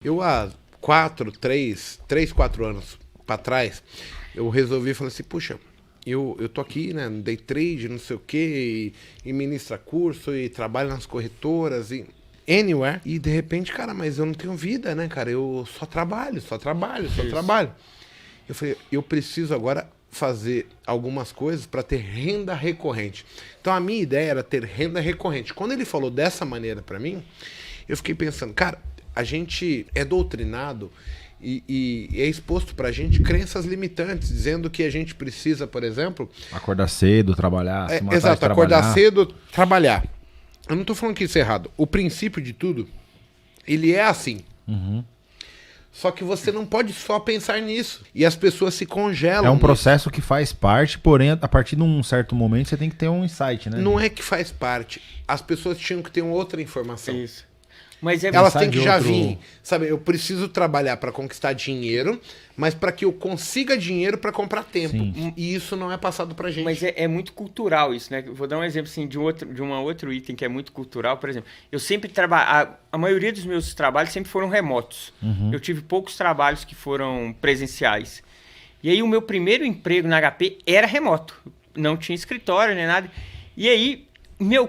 Eu há 4 anos pra trás, eu resolvi falar assim, puxa, eu tô aqui, né, no day trade, não sei o quê, e ministra curso, e trabalho nas corretoras, e anywhere. E de repente, cara, mas eu não tenho vida, né, cara? Eu só trabalho. Eu falei, eu preciso agora fazer algumas coisas para ter renda recorrente. Então a minha ideia era ter renda recorrente. Quando ele falou dessa maneira para mim, eu fiquei pensando, cara, a gente é doutrinado e é exposto pra gente crenças limitantes, dizendo que a gente precisa, por exemplo... Acordar cedo, trabalhar, se matar exato, de trabalhar. acordar cedo, trabalhar. Eu não tô falando que isso é errado. O princípio de tudo, ele é assim. Uhum. Só que você não pode só pensar nisso. E as pessoas se congelam. É um nisso. processo que faz parte, porém, a partir de um certo momento, você tem que ter um insight, né? Não é que faz parte. As pessoas tinham que ter uma outra informação. Isso. Mas é Elas pensar têm que de já outro- vir, sabe? Eu preciso trabalhar para conquistar dinheiro, mas para que eu consiga dinheiro para comprar tempo. Sim. E isso não é passado pra gente. Mas é muito cultural isso, né? Eu vou dar um exemplo assim, de um outro item que é muito cultural. Por exemplo, eu sempre trabalho. A maioria dos meus trabalhos sempre foram remotos. Uhum. Eu tive poucos trabalhos que foram presenciais. E aí o meu primeiro emprego na HP era remoto. Não tinha escritório nem nada. E aí,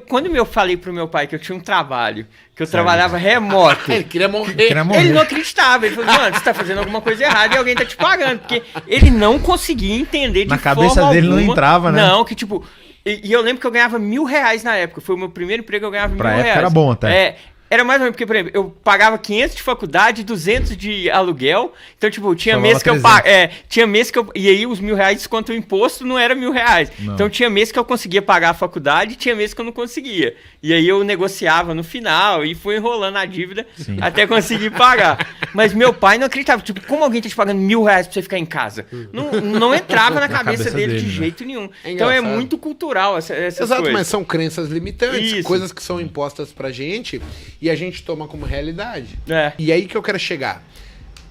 quando eu falei pro meu pai que eu tinha um trabalho, que eu trabalhava remoto. Ele queria morrer. Queria morrer. Ele não acreditava. Ele falou, mano, você tá fazendo alguma coisa errada e alguém tá te pagando. Porque ele não conseguia entender de Na forma cabeça dele não alguma. entrava, né? Não, que tipo... E eu lembro que eu ganhava R$1.000 na época. Foi o meu primeiro emprego, eu ganhava Pra R$1.000. época era bom até. É, era mais ou menos, porque, por exemplo, eu pagava 500 de faculdade, 200 de aluguel. Então, tipo, tinha Sobrava mês que eu 300. pagava... tinha mês que eu... E aí, os R$1.000 desconto o imposto não era R$1.000. Não. Então, tinha mês que eu conseguia pagar a faculdade, tinha mês que eu não conseguia. E aí, eu negociava no final e fui enrolando a dívida Sim. até conseguir pagar. Mas meu pai não acreditava. Tipo, como alguém tá te pagando R$1.000 pra você ficar em casa? Não entrava na cabeça cabeça dele dele, de né? jeito nenhum. É Então, é engraçado. muito cultural essas Exato, coisas. mas são crenças limitantes, Isso. coisas que são impostas pra gente e a gente toma como realidade. É. E aí que eu quero chegar.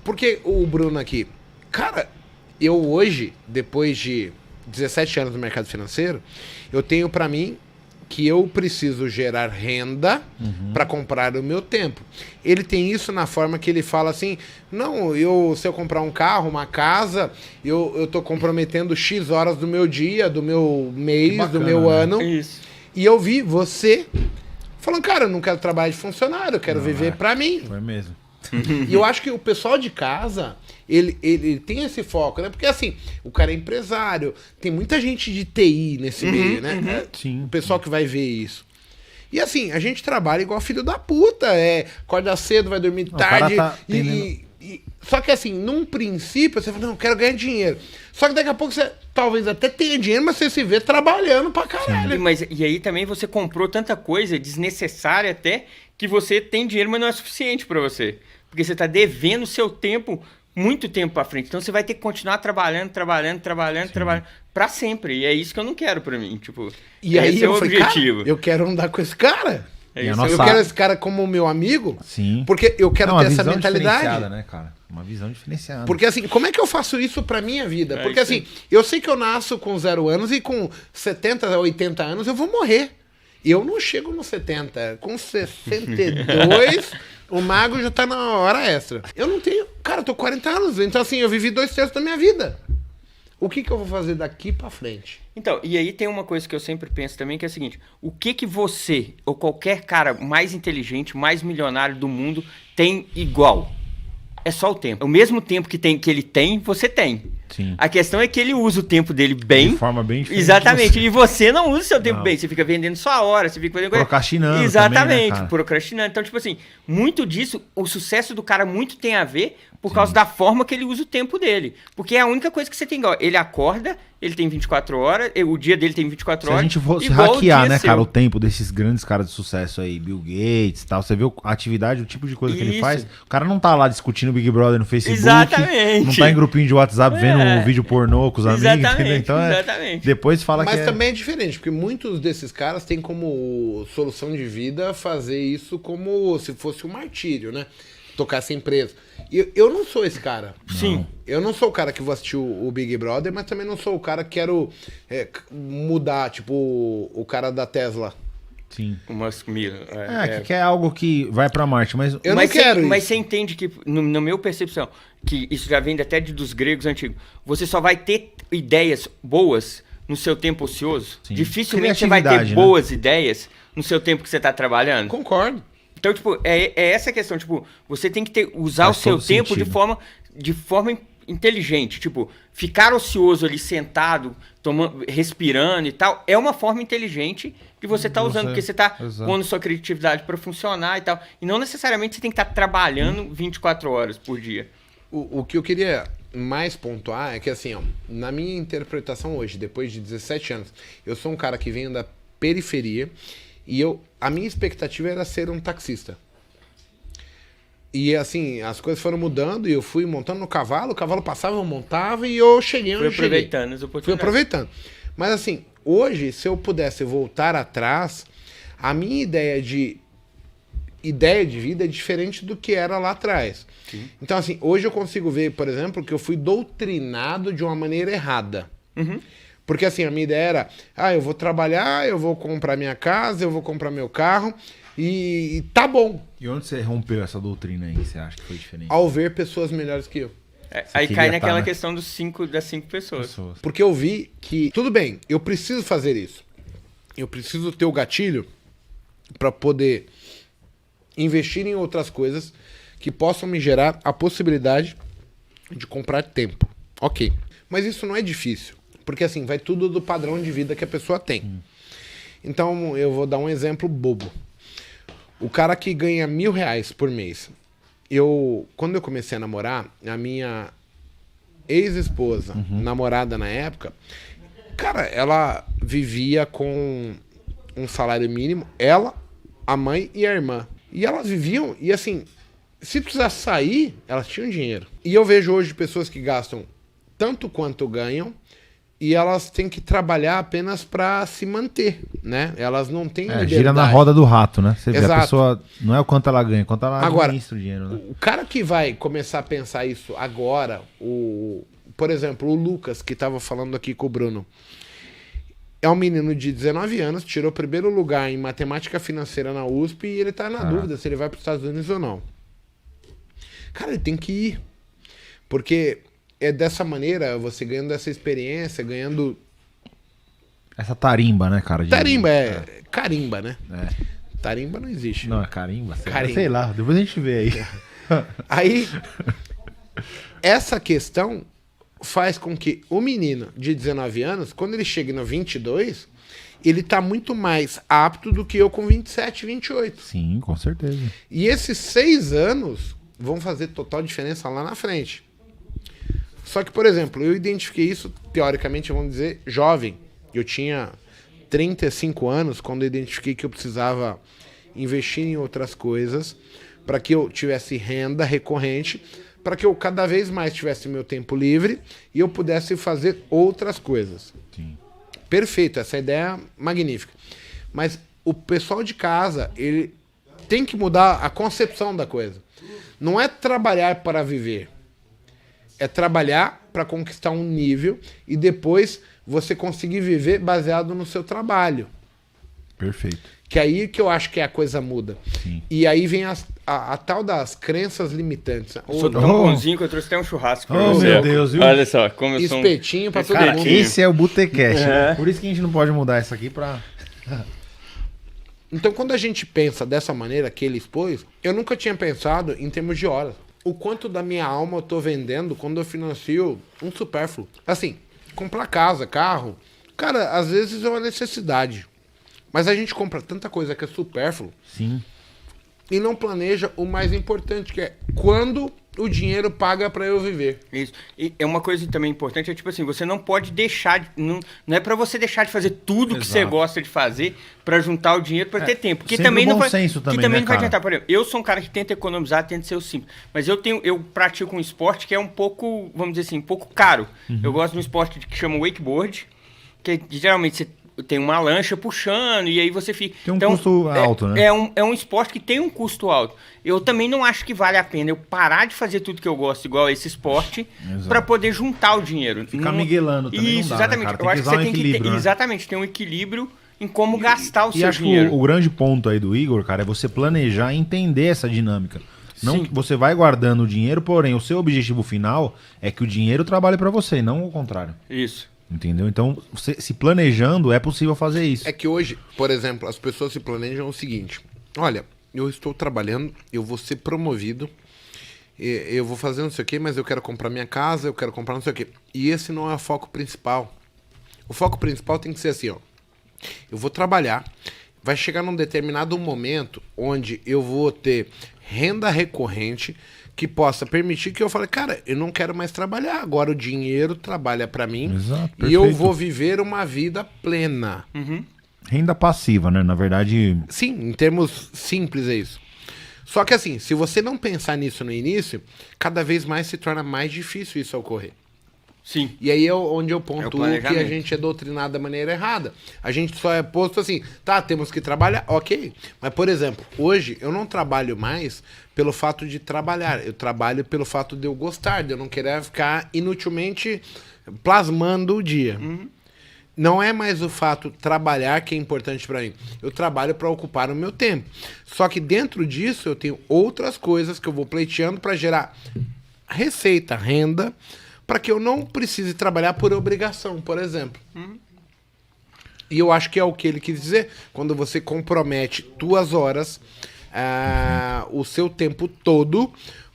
Porque o Bruno aqui, cara, eu hoje, depois de 17 anos no mercado financeiro, eu tenho pra mim que eu preciso gerar renda pra comprar o meu tempo. Ele tem isso na forma que ele fala assim, não, se eu comprar um carro, uma casa, eu tô comprometendo X horas do meu dia, do meu mês, bacana, do meu né? ano. Isso. E eu vi você falando, cara, eu não quero trabalhar de funcionário, eu quero viver pra mim. Foi mesmo. E eu acho que o pessoal de casa, ele tem esse foco, né? Porque assim, o cara é empresário, tem muita gente de TI nesse meio, né? Sim. O pessoal que vai ver isso. E assim, a gente trabalha igual filho da puta, acorda cedo, vai dormir o cara tarde. tá Só que assim, num princípio, você fala, não, eu quero ganhar dinheiro. Só que daqui a pouco você talvez até tenha dinheiro, mas você se vê trabalhando pra caralho. E aí também você comprou tanta coisa desnecessária até que você tem dinheiro, mas não é suficiente pra você. Porque você tá devendo seu tempo, muito tempo pra frente. Então você vai ter que continuar trabalhando pra sempre. E é isso que eu não quero pra mim. Tipo, E aí esse é eu o falei, objetivo. cara, eu quero andar com esse cara. É E a isso. nossa- Eu quero esse cara como meu amigo, Sim. porque eu quero Não, ter uma essa visão mentalidade. diferenciada, né, cara? Uma visão diferenciada. Porque assim, como é que eu faço isso pra minha vida? É Porque isso assim, eu sei que eu nasço com 0 anos e com 70, 80 anos eu vou morrer. Eu não chego nos 70. Com 62, o mago já tá na hora extra. Eu não tenho... Cara, eu tô 40 anos, então assim, eu vivi 2/3 da minha vida. O que eu vou fazer daqui pra frente? Então, e aí tem uma coisa que eu sempre penso também, que é a seguinte: o que você, ou qualquer cara mais inteligente, mais milionário do mundo, tem igual? É só o tempo. O mesmo tempo que ele tem, você tem. Sim. A questão é que ele usa o tempo dele bem. De forma bem diferente. Exatamente. de você. E você não usa o seu tempo Não. bem. Você fica vendendo sua hora, você fica fazendo coisa. Procrastinando Exatamente, também, né, cara? procrastinando. Então, tipo assim, muito disso, o sucesso do cara muito tem a ver por causa da forma que ele usa o tempo dele. Porque é a única coisa que você tem igual. Ele acorda, ele tem 24 horas, o dia dele tem 24 Se a horas. gente fosse igual o hackear, dia né, seu. cara, o tempo desses grandes caras de sucesso aí, Bill Gates e tal, você vê a atividade, o tipo de coisa que ele Isso. faz, o cara não tá lá discutindo Big Brother no Facebook, Exatamente. não tá em grupinho de WhatsApp vendo É. um vídeo pornô com os amigos, Exatamente, entendeu? Então exatamente. depois fala Mas que também é diferente, porque muitos desses caras têm como solução de vida fazer isso como se fosse um martírio, né? Tocar essa empresa. Eu não sou esse cara. Sim. Eu não sou o cara que vou assistir o Big Brother, mas também não sou o cara que quero mudar, tipo o cara da Tesla. Sim. Umas mil. Que é algo que vai pra Marte, mas... Eu não quero Mas isso. você entende que, no meu percepção, que isso já vem até dos gregos antigos, você só vai ter ideias boas no seu tempo ocioso. Sim. Dificilmente você vai ter Criatividade, né? boas ideias no seu tempo que você tá trabalhando. Concordo. Então, tipo, é essa a questão. Tipo, você tem que usar Faz o seu todo tempo sentido. de forma inteligente. Tipo, ficar ocioso ali, sentado, respirando e tal, é uma forma inteligente que você tá usando, porque você tá Exato. pondo sua criatividade para funcionar e tal. E não necessariamente você tem que estar trabalhando 24 horas por dia. O que eu queria mais pontuar é que, assim, ó, na minha interpretação hoje, depois de 17 anos, eu sou um cara que venho da periferia e a minha expectativa era ser um taxista. E, assim, as coisas foram mudando e eu fui montando no cavalo, o cavalo passava, eu montava e eu cheguei onde Fui cheguei. aproveitando as Fui oportunidades. aproveitando. Mas, assim, hoje, se eu pudesse voltar atrás, a minha ideia de vida é diferente do que era lá atrás. Sim. Então, assim, hoje eu consigo ver, por exemplo, que eu fui doutrinado de uma maneira errada. Uhum. Porque, assim, a minha ideia era, eu vou trabalhar, eu vou comprar minha casa, eu vou comprar meu carro e tá bom, E onde você rompeu essa doutrina aí, você acha que foi diferente? ao ver pessoas melhores que eu. Aí queria cai tá, naquela né? questão das 5 pessoas. Porque eu vi que, tudo bem, eu preciso fazer isso. Eu preciso ter o gatilho para poder investir em outras coisas que possam me gerar a possibilidade de comprar tempo. Ok. Mas isso não é difícil. Porque assim, vai tudo do padrão de vida que a pessoa tem. Então, eu vou dar um exemplo bobo. O cara que ganha R$1.000 por mês. Quando eu comecei a namorar, a minha ex-esposa, namorada na época, cara, ela vivia com um salário mínimo, ela, a mãe e a irmã. E elas viviam, e assim, se precisasse sair, elas tinham dinheiro. E eu vejo hoje pessoas que gastam tanto quanto ganham, e elas têm que trabalhar apenas para se manter, né? Elas não têm liberdade. Gira na roda do rato, né? Você vê, a Exato. pessoa não é o quanto ela ganha, quanto ela Agora, administra o dinheiro, né? o cara que vai começar a pensar isso agora, por exemplo, o Lucas, que estava falando aqui com o Bruno, é um menino de 19 anos, tirou o primeiro lugar em matemática financeira na USP e ele tá na dúvida se ele vai para os Estados Unidos ou não. Cara, ele tem que ir. Porque é dessa maneira, você ganhando essa experiência, ganhando... Essa tarimba, né, cara? Tarimba, carimba, né? É. Tarimba não existe. Não, é carimba? Carimba. Sei lá, depois a gente vê aí. Aí, essa questão faz com que o menino de 19 anos, quando ele chega no 22, ele tá muito mais apto do que eu com 27, 28. Sim, com certeza. E esses 6 anos vão fazer total diferença lá na frente. Só que, por exemplo, eu identifiquei isso, teoricamente, vamos dizer, jovem. Eu tinha 35 anos quando eu identifiquei que eu precisava investir em outras coisas para que eu tivesse renda recorrente, para que eu cada vez mais tivesse meu tempo livre e eu pudesse fazer outras coisas. Sim. Perfeito, essa ideia é magnífica. Mas o pessoal de casa, ele tem que mudar a concepção da coisa. Não é trabalhar para viver. É trabalhar para conquistar um nível e depois você conseguir viver baseado no seu trabalho. Perfeito. Que é aí que eu acho que a coisa muda. Sim. E aí vem a tal das crenças limitantes. Sou tão bonzinho que eu trouxe até um churrasco pra Oh, você. meu Deus, viu? Olha só, como eu sou um... Espetinho pra todo Cara, mundo. esse é o Botecast. É. Por isso que a gente não pode mudar isso aqui pra... Então, quando a gente pensa dessa maneira que ele expôs, eu nunca tinha pensado em termos de horas. O quanto da minha alma eu tô vendendo quando eu financio um supérfluo. Assim, comprar casa, carro, cara, às vezes é uma necessidade. Mas a gente compra tanta coisa que é supérfluo Sim. e não planeja o mais importante, que é quando o dinheiro paga pra eu viver. Isso. E é uma coisa também importante, é tipo assim, você não pode deixar, não é pra você deixar de fazer tudo que você Exato. gosta de fazer pra juntar o dinheiro pra ter tempo. Porque sempre também o não bom vai, senso também, que também né, não vai cara? adiantar. Por exemplo, eu sou um cara que tenta economizar, tenta ser o simples. Mas eu pratico um esporte que é um pouco, vamos dizer assim, um pouco caro. Uhum. Eu gosto de um esporte que chama wakeboard, que geralmente você tem uma lancha puxando e aí você fica... Tem um custo alto, né? É um esporte que tem um custo alto. Eu também não acho que vale a pena eu parar de fazer tudo que eu gosto, igual esse esporte, Exato. para poder juntar o dinheiro. Ficar miguelando também não Isso, dá, né, exatamente. cara? Tem Eu que acho que usar você um tem que ter, equilíbrio, né? exatamente, ter um equilíbrio em como gastar o E seu acho dinheiro. que o grande ponto aí do Igor, cara, é você planejar e entender essa dinâmica. Não Sim. que você vai guardando o dinheiro, porém, o seu objetivo final é que o dinheiro trabalhe pra você, e não o contrário. Isso. Entendeu? Então, você, se planejando, é possível fazer isso. É que hoje, por exemplo, as pessoas se planejam o seguinte: olha, eu estou trabalhando, eu vou ser promovido, eu vou fazer não sei o quê, mas eu quero comprar minha casa, eu quero comprar não sei o quê. E esse não é o foco principal. O foco principal tem que ser assim, ó. Eu vou trabalhar, vai chegar num determinado momento onde eu vou ter renda recorrente que possa permitir que eu fale, cara, eu não quero mais trabalhar, agora o dinheiro trabalha pra mim. Exato, e eu perfeito. vou viver uma vida plena. Renda passiva, né? Na verdade, Sim, em termos simples é isso. Só que assim, se você não pensar nisso no início, cada vez mais se torna mais difícil isso ocorrer. Sim. E aí é onde eu pontuo que a planejamento. gente é doutrinado da maneira errada. A gente só é posto assim, tá, temos que trabalhar, ok. Mas, por exemplo, hoje eu não trabalho mais pelo fato de trabalhar. Eu trabalho pelo fato de eu gostar, de eu não querer ficar inutilmente plasmando o dia. Não é mais o fato de trabalhar que é importante pra mim. Eu trabalho pra ocupar o meu tempo. Só que dentro disso eu tenho outras coisas que eu vou pleiteando pra gerar receita, renda, para que eu não precise trabalhar por obrigação, por exemplo. E eu acho que é o que ele quis dizer. Quando você compromete 2 horas, o seu tempo todo,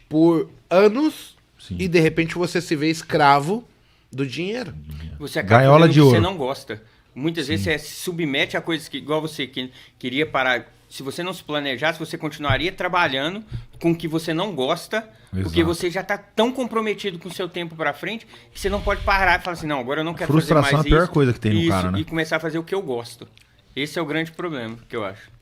por anos, Sim. e de repente você se vê escravo do dinheiro. Você acaba Gaiola fazendo de o que você ouro. não gosta. Muitas vezes você se submete a coisas que, igual você que queria parar. Se você não se planejasse, você continuaria trabalhando com o que você não gosta, porque Exato. você já está tão comprometido com o seu tempo para frente que você não pode parar e falar assim, não, agora eu não quero fazer Frustração mais é a pior isso, coisa que tem no isso, cara, né? e começar a fazer o que eu gosto. Esse é o grande problema que eu acho.